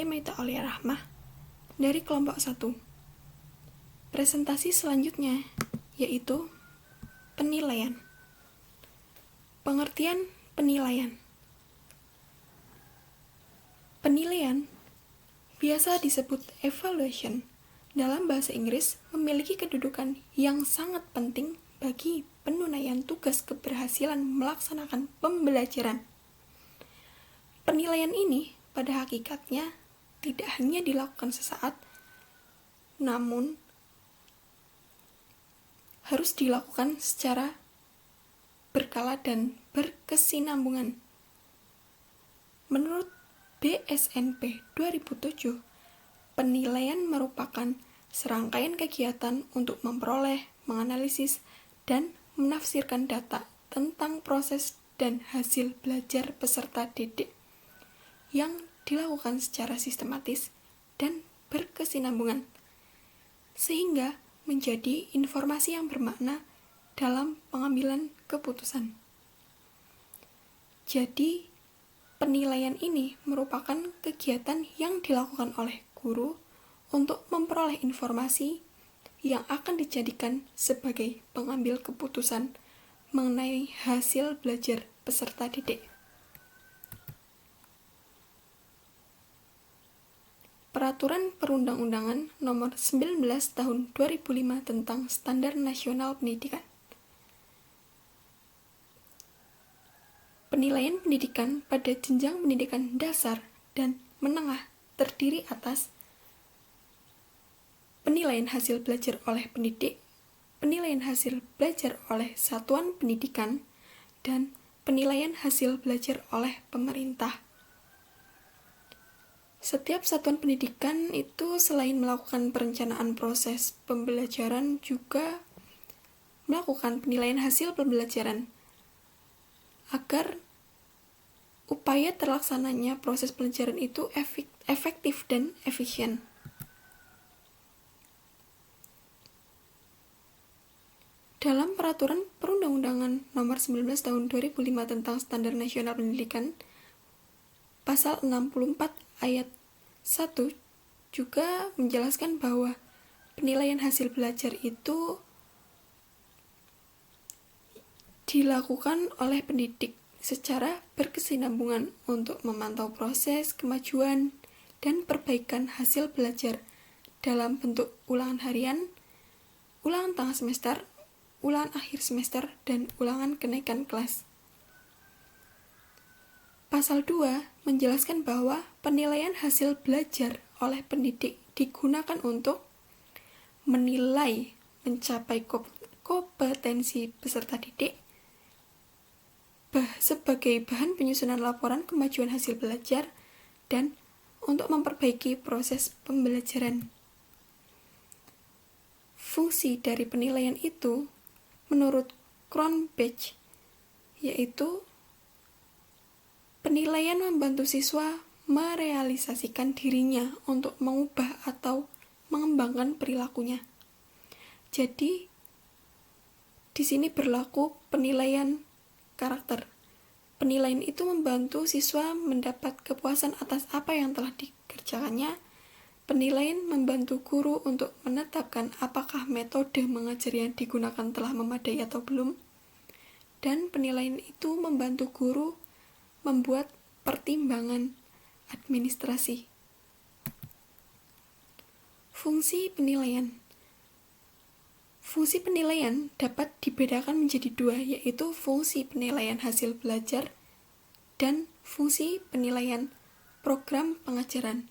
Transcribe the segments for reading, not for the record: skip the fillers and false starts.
Maita Aulia Rahmah dari kelompok 1. Presentasi selanjutnya yaitu penilaian. Pengertian penilaian. Penilaian biasa disebut evaluation dalam bahasa Inggris memiliki kedudukan yang sangat penting bagi penunaian tugas keberhasilan melaksanakan pembelajaran. Penilaian ini pada hakikatnya tidak hanya dilakukan sesaat, namun harus dilakukan secara berkala dan berkesinambungan. Menurut BSNP 2007, penilaian merupakan serangkaian kegiatan untuk memperoleh, menganalisis, dan menafsirkan data tentang proses dan hasil belajar peserta didik yang dilakukan secara sistematis dan berkesinambungan, sehingga menjadi informasi yang bermakna dalam pengambilan keputusan. Jadi, penilaian ini merupakan kegiatan yang dilakukan oleh guru untuk memperoleh informasi yang akan dijadikan sebagai pengambil keputusan mengenai hasil belajar peserta didik. Peraturan Perundang-undangan Nomor 19 Tahun 2005 tentang Standar Nasional Pendidikan. Penilaian pendidikan pada jenjang pendidikan dasar dan menengah terdiri atas penilaian hasil belajar oleh pendidik, penilaian hasil belajar oleh satuan pendidikan, dan penilaian hasil belajar oleh pemerintah. Setiap satuan pendidikan itu selain melakukan perencanaan proses pembelajaran juga melakukan penilaian hasil pembelajaran agar upaya terlaksananya proses pembelajaran itu efektif dan efisien. Dalam Peraturan Perundang-undangan Nomor 19 Tahun 2005 tentang Standar Nasional Pendidikan, Pasal 64 ayat 1 juga menjelaskan bahwa penilaian hasil belajar itu dilakukan oleh pendidik secara berkesinambungan untuk memantau proses kemajuan dan perbaikan hasil belajar dalam bentuk ulangan harian, ulangan tengah semester, ulangan akhir semester, dan ulangan kenaikan kelas. Pasal 2 menjelaskan bahwa penilaian hasil belajar oleh pendidik digunakan untuk menilai mencapai kompetensi peserta didik sebagai bahan penyusunan laporan kemajuan hasil belajar dan untuk memperbaiki proses pembelajaran. Fungsi dari penilaian itu menurut Cronbach yaitu penilaian membantu siswa merealisasikan dirinya untuk mengubah atau mengembangkan perilakunya. Jadi, di sini berlaku penilaian karakter. Penilaian itu membantu siswa mendapat kepuasan atas apa yang telah dikerjakannya. Penilaian membantu guru untuk menetapkan apakah metode mengajar yang digunakan telah memadai atau belum. Dan penilaian itu membantu guru membuat pertimbangan administrasi. Fungsi penilaian. Fungsi penilaian dapat dibedakan menjadi dua, yaitu fungsi penilaian hasil belajar dan fungsi penilaian program pengajaran.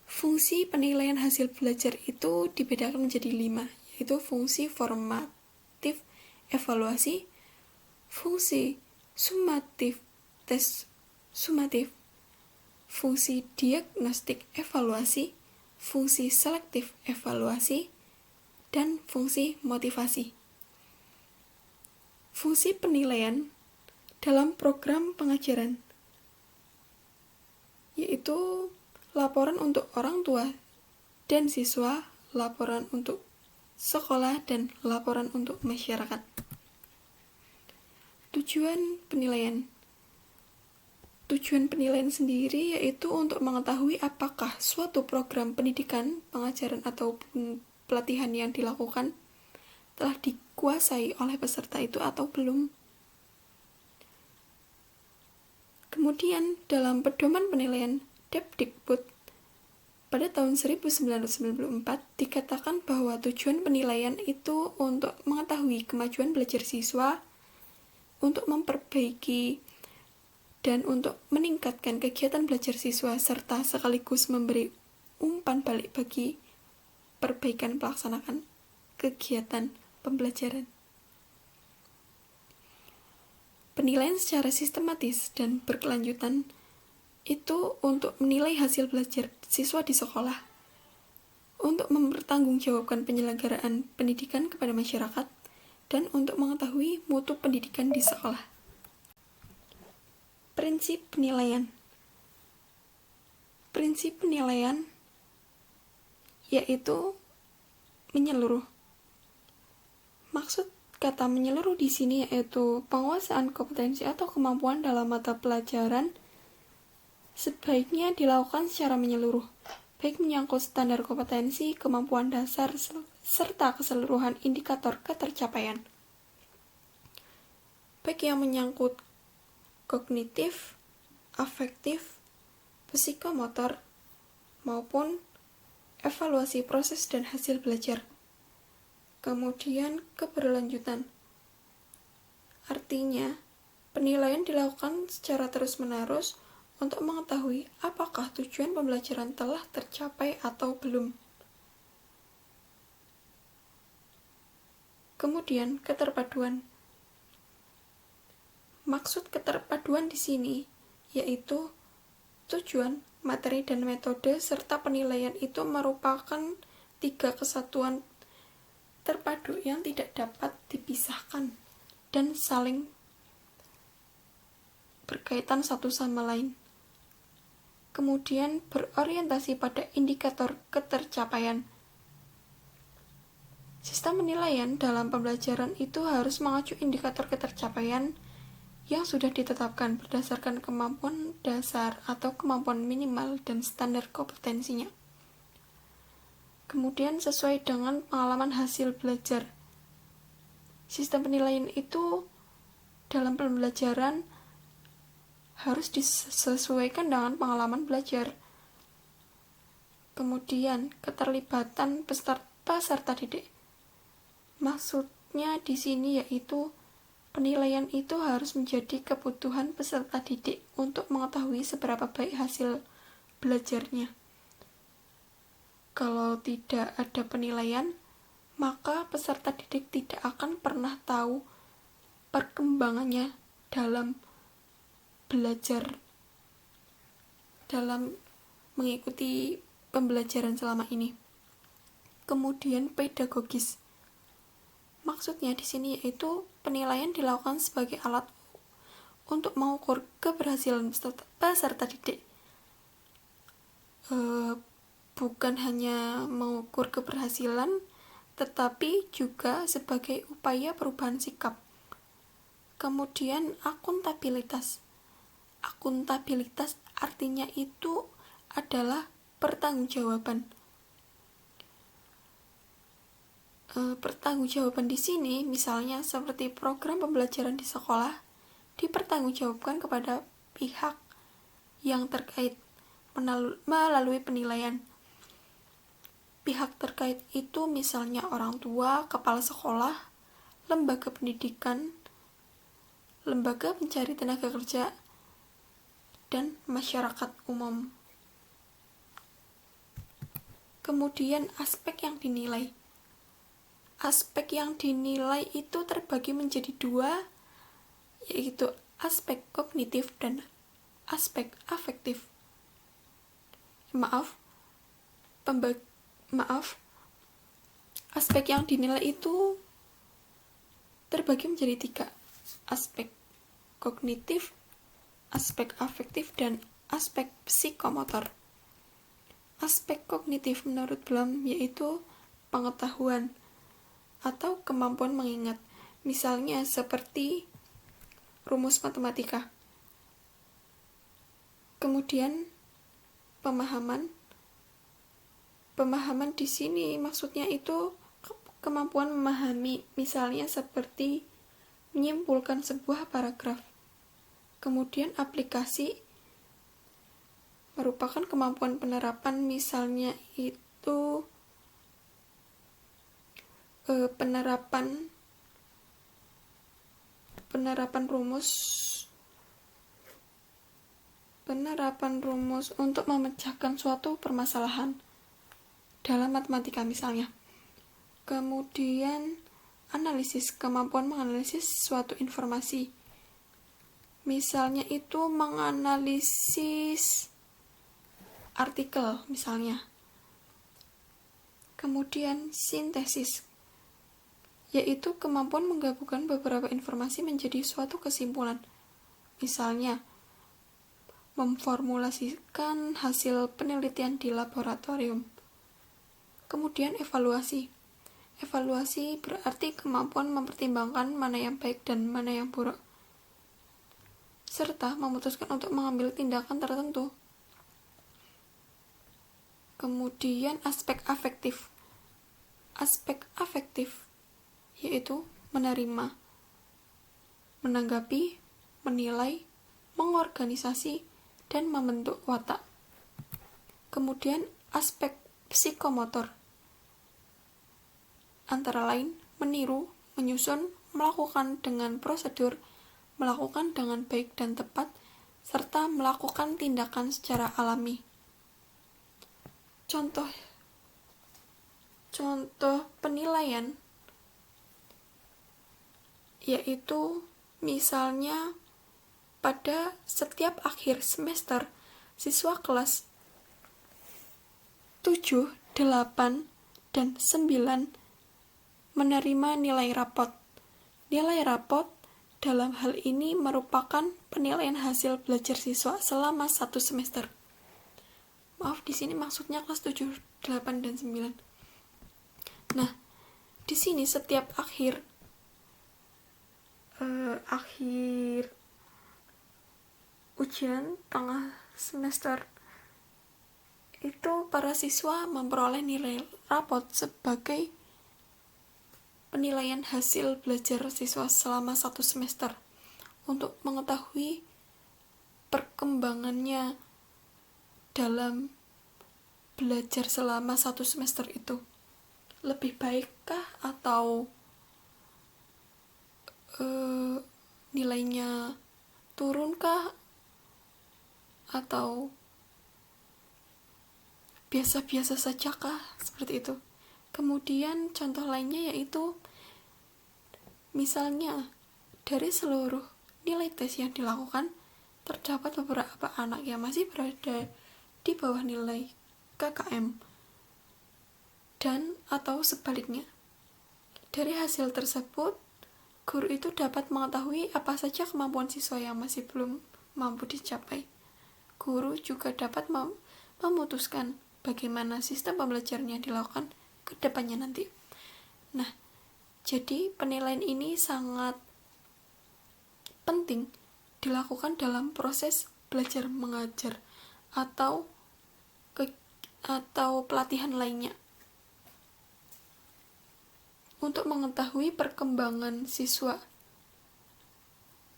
Fungsi penilaian hasil belajar itu dibedakan menjadi 5, yaitu fungsi formatif evaluasi, fungsi sumatif tes sumatif, fungsi diagnostik evaluasi, fungsi selektif evaluasi, dan fungsi motivasi. Fungsi penilaian dalam program pengajaran yaitu laporan untuk orang tua dan siswa, laporan untuk sekolah, dan laporan untuk masyarakat. Tujuan penilaian. tujuan penilaian sendiri yaitu untuk mengetahui apakah suatu program pendidikan, pengajaran, ataupun pelatihan yang dilakukan telah dikuasai oleh peserta itu atau belum. Kemudian, dalam pedoman penilaian Depdikbud pada tahun 1994 dikatakan bahwa tujuan penilaian itu untuk mengetahui kemajuan belajar siswa, untuk memperbaiki dan untuk meningkatkan kegiatan belajar siswa serta sekaligus memberi umpan balik bagi perbaikan pelaksanaan kegiatan pembelajaran. Penilaian secara sistematis dan berkelanjutan itu untuk menilai hasil belajar siswa di sekolah, untuk mempertanggungjawabkan penyelenggaraan pendidikan kepada masyarakat, dan untuk mengetahui mutu pendidikan di sekolah. Prinsip penilaian. Prinsip penilaian yaitu menyeluruh. Maksud kata menyeluruh di sini yaitu penguasaan kompetensi atau kemampuan dalam mata pelajaran sebaiknya dilakukan secara menyeluruh, baik menyangkut standar kompetensi, kemampuan dasar, serta keseluruhan indikator ketercapaian. Baik yang menyangkut kognitif, afektif, psikomotor, maupun evaluasi proses dan hasil belajar. Kemudian keberlanjutan. Artinya, penilaian dilakukan secara terus-menerus untuk mengetahui apakah tujuan pembelajaran telah tercapai atau belum. Kemudian keterpaduan. Maksud keterpaduan di sini yaitu tujuan, materi, dan metode serta penilaian itu merupakan 3 kesatuan terpadu yang tidak dapat dipisahkan dan saling berkaitan satu sama lain. Kemudian berorientasi pada indikator ketercapaian. Sistem penilaian dalam pembelajaran itu harus mengacu indikator ketercapaian yang sudah ditetapkan berdasarkan kemampuan dasar atau kemampuan minimal dan standar kompetensinya. Kemudian sesuai dengan pengalaman hasil belajar. Sistem penilaian itu dalam pembelajaran harus disesuaikan dengan pengalaman belajar. Kemudian keterlibatan peserta didik. Maksudnya di sini yaitu penilaian itu harus menjadi kebutuhan peserta didik untuk mengetahui seberapa baik hasil belajarnya. Kalau tidak ada penilaian, maka peserta didik tidak akan pernah tahu perkembangannya dalam belajar, dalam mengikuti pembelajaran selama ini. Kemudian pedagogis. Maksudnya di sini yaitu penilaian dilakukan sebagai alat untuk mengukur keberhasilan peserta didik. Bukan hanya mengukur keberhasilan, tetapi juga sebagai upaya perubahan sikap. Kemudian akuntabilitas. Akuntabilitas artinya itu adalah pertanggungjawaban. Pertanggungjawaban di sini misalnya seperti program pembelajaran di sekolah dipertanggungjawabkan kepada pihak yang terkait melalui penilaian. Pihak terkait itu misalnya orang tua, kepala sekolah, lembaga pendidikan, lembaga pencari tenaga kerja, dan masyarakat umum. Kemudian aspek yang dinilai. Aspek yang dinilai itu terbagi menjadi 2, yaitu aspek kognitif dan aspek afektif. Aspek yang dinilai itu terbagi menjadi 3, aspek kognitif, aspek afektif, dan aspek psikomotor. Aspek kognitif menurut Bloom yaitu pengetahuan atau kemampuan mengingat, misalnya seperti rumus matematika. Kemudian pemahaman di sini maksudnya itu kemampuan memahami, misalnya seperti menyimpulkan sebuah paragraf. Kemudian aplikasi merupakan kemampuan penerapan, misalnya itu penerapan rumus untuk memecahkan suatu permasalahan dalam matematika misalnya. Kemudian analisis, kemampuan menganalisis suatu informasi, misalnya itu menganalisis artikel misalnya. Kemudian sintesis, yaitu kemampuan menggabungkan beberapa informasi menjadi suatu kesimpulan, misalnya memformulasikan hasil penelitian di laboratorium. Kemudian evaluasi berarti kemampuan mempertimbangkan mana yang baik dan mana yang buruk, serta memutuskan untuk mengambil tindakan tertentu. Kemudian aspek afektif yaitu menerima, menanggapi, menilai, mengorganisasi, dan membentuk watak. Kemudian aspek psikomotor, antara lain meniru, menyusun, melakukan dengan prosedur, melakukan dengan baik dan tepat, serta melakukan tindakan secara alami. Contoh penilaian yaitu misalnya pada setiap akhir semester siswa kelas 7, 8, dan 9 menerima nilai rapot. Nilai rapot dalam hal ini merupakan penilaian hasil belajar siswa selama 1 semester. Maaf, di sini maksudnya kelas 7, 8, dan 9. Nah, di sini setiap akhir ujian tengah semester itu para siswa memperoleh nilai rapot sebagai penilaian hasil belajar siswa selama 1 semester untuk mengetahui perkembangannya dalam belajar selama 1 semester itu. Lebih baikkah atau nilainya turunkah atau biasa-biasa sajakah, seperti itu. Kemudian contoh lainnya yaitu misalnya dari seluruh nilai tes yang dilakukan terdapat beberapa anak yang masih berada di bawah nilai KKM dan atau sebaliknya. Dari hasil tersebut, guru itu dapat mengetahui apa saja kemampuan siswa yang masih belum mampu dicapai. Guru juga dapat memutuskan bagaimana sistem pembelajarannya dilakukan ke depannya nanti. Nah, jadi penilaian ini sangat penting dilakukan dalam proses belajar mengajar atau pelatihan lainnya. Untuk mengetahui perkembangan siswa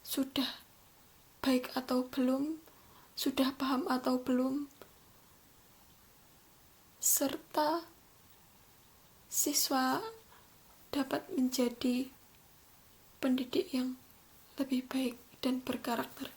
sudah baik atau belum, sudah paham atau belum, serta siswa dapat menjadi pendidik yang lebih baik dan berkarakter.